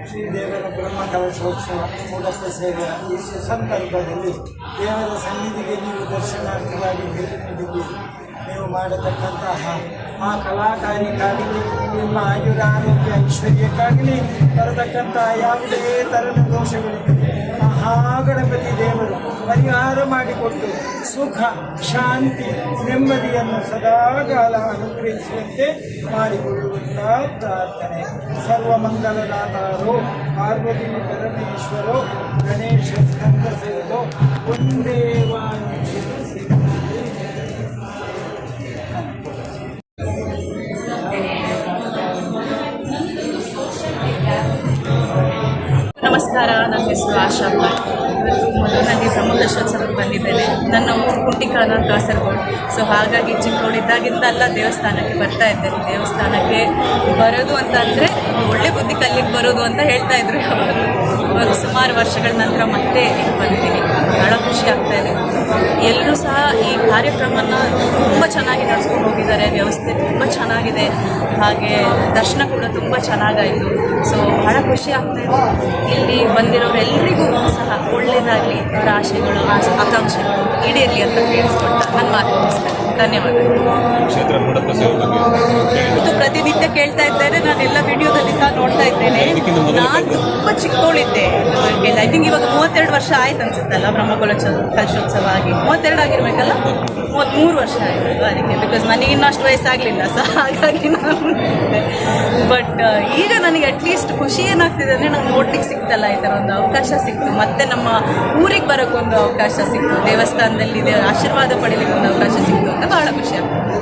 ಶ್ರೀದೇವರ ಬ್ರಹ್ಮಕಲಶೋತ್ಸವ ಮೂಢಸ್ಥ ಸೇವೆಯ ಈ ಸುಸಂದರ್ಭದಲ್ಲಿ ದೇವರ ಸನ್ನಿಧಿಗೆ ನೀವು ದರ್ಶನಾರ್ಥವಾಗಿ ಭೇಟಿ ನೀಡಿದ್ದೀರಿ. ನೀವು ಮಾಡತಕ್ಕಂತಹ ಆ ಕಲಾಕಾರಿಗಾಗಲಿ ನಿಮ್ಮ ಆಯುರಾರೋಗ್ಯ ಐಶ್ವರ್ಯಕ್ಕಾಗಲಿ ಬರತಕ್ಕಂತಹ ಯಾವುದೇ ಥರದ ದೋಷಗಳಿದೆ ಮಹಾಗಣಪತಿ ದೇವರು ಪರಿಹಾರ ಮಾಡಿಕೊಟ್ಟು ಸುಖ ಶಾಂತಿ ನೆಮ್ಮದಿಯನ್ನು ಸದಾಕಾಲ ಅನುಗ್ರಹಿಸುವಂತೆ ಮಾಡಿಕೊಳ್ಳುವಂಥ ಪ್ರಾರ್ಥನೆ. ಸರ್ವಮಂಗಲದಾತಾರೋ ಪಾರ್ವತಿ ಪರಮೇಶ್ವರೋ ಗಣೇಶ ಸ್ಕಂದ ಸೇರೋ ಒಂದೇ ನಮಸ್ಕಾರ. ನನ್ನ ಹೆಸರು ಆಶಾ ಭಟ್. ಇವತ್ತು ಮೊದಲನೇ ಬ್ರಹ್ಮಕಲಶೋತ್ಸವಕ್ಕೆ ಬಂದಿದ್ದೇನೆ. ನನ್ನ ಊರು ಕುಂಟಿಕಾಲ, ಕಾಸರಗೋಡು. ಸೊ ಹಾಗಾಗಿ ಚಿಕ್ಕವಳಿದ್ದಾಗಿಂದಲ್ಲ ದೇವಸ್ಥಾನಕ್ಕೆ ಬರ್ತಾ ಇದ್ದೇನೆ. ದೇವಸ್ಥಾನಕ್ಕೆ ಬರೋದು ಅಂತ ಅಂದರೆ ಒಳ್ಳೆ ಬುದ್ಧಿ ಕಲಿಯಕ್ಕೆ ಬರೋದು ಅಂತ ಹೇಳ್ತಾ ಇದ್ರು ಯಾವಾಗಲೂ. ಇವಾಗ ಸುಮಾರು ವರ್ಷಗಳ ನಂತರ ಮತ್ತೆ ಬಂದಿದ್ದೀನಿ. ಭಾಳ ಖುಷಿ ಆಗ್ತಾ ಇದೆ. ಎಲ್ಲರೂ ಸಹ ಈ ಕಾರ್ಯಕ್ರಮನ ತುಂಬ ಚೆನ್ನಾಗಿ ನಡೆಸ್ಕೊಂಡು ಹೋಗಿದ್ದಾರೆ. ವ್ಯವಸ್ಥೆ ತುಂಬ ಚೆನ್ನಾಗಿದೆ. ಹಾಗೆ ದರ್ಶನ ಕೂಡ ತುಂಬ ಚೆನ್ನಾಗಾಯಿತು. ಸೊ ಭಾಳ ಖುಷಿ ಆಗ್ತಾ ಇದೆ. ಇಲ್ಲಿ ಬಂದಿರೋರೆಲ್ಲರಿಗೂ ಸಹ ಒಳ್ಳೆಯದಾಗಲಿ, ಅವರ ಆಶೆಗಳು ಆಕಾಂಕ್ಷೆಗಳು ಈಡೇರಲಿ ಅಂತ ಕೇಳಿಸ್ಕೊಳ್ತಾ ನಾನು ಮಾತು ಮುಗಿಸ್ತೇನೆ. ಧನ್ಯವಾದಗಳು. ಇದು ಪ್ರತಿನಿತ್ಯ ಕೇಳ್ತಾ ಇದ್ದೇನೆ. ನಾನೆಲ್ಲ ವಿಡಿಯೋದಲ್ಲಿ ಸಹ ನೋಡ್ತಾ ಇದ್ದೇನೆ. ನಾನು ತುಂಬ ಚಿಕ್ಕವಳಿದ್ದೆ. ಐ ಥಿಂಕ್ ಇವಾಗ 32 ವರ್ಷ ಆಯ್ತು ಅನ್ಸುತ್ತಲ್ಲ ಬ್ರಹ್ಮಕಲಶೋತ್ಸವ ಆಗಿ. 32 ಆಗಿರ್ಬೇಕಲ್ಲ, 33 ವರ್ಷ ಆಯಿತು ಅದಕ್ಕೆ. ಬಿಕಾಸ್ ನನಗೆ ಇನ್ನಷ್ಟು ವಯಸ್ಸಾಗಲಿಲ್ಲ ಸಹ, ಹಾಗಾಗಿ ನಾನು ಬಟ್ ಈಗ ನನಗೆ ಅಟ್ಲೀಸ್ಟ್ ಖುಷಿ ಏನಾಗ್ತಿದೆ ಅಂದರೆ ನಂಗೆ ನೋಡ್ಲಿಕ್ಕೆ ಸಿಕ್ತಲ್ಲ, ಈ ಥರ ಒಂದು ಅವಕಾಶ ಸಿಕ್ತು. ಮತ್ತು ನಮ್ಮ ಊರಿಗೆ ಬರೋಕ್ಕೊಂದು ಅವಕಾಶ ಸಿಕ್ತು, ದೇವಸ್ಥಾನದಲ್ಲಿ ಆಶೀರ್ವಾದ ಪಡೀಲಿಕ್ಕೆ ಒಂದು ಅವಕಾಶ ಸಿಕ್ತು ಅಂತ ಭಾಳ ಖುಷಿ ಆಗ್ತದೆ.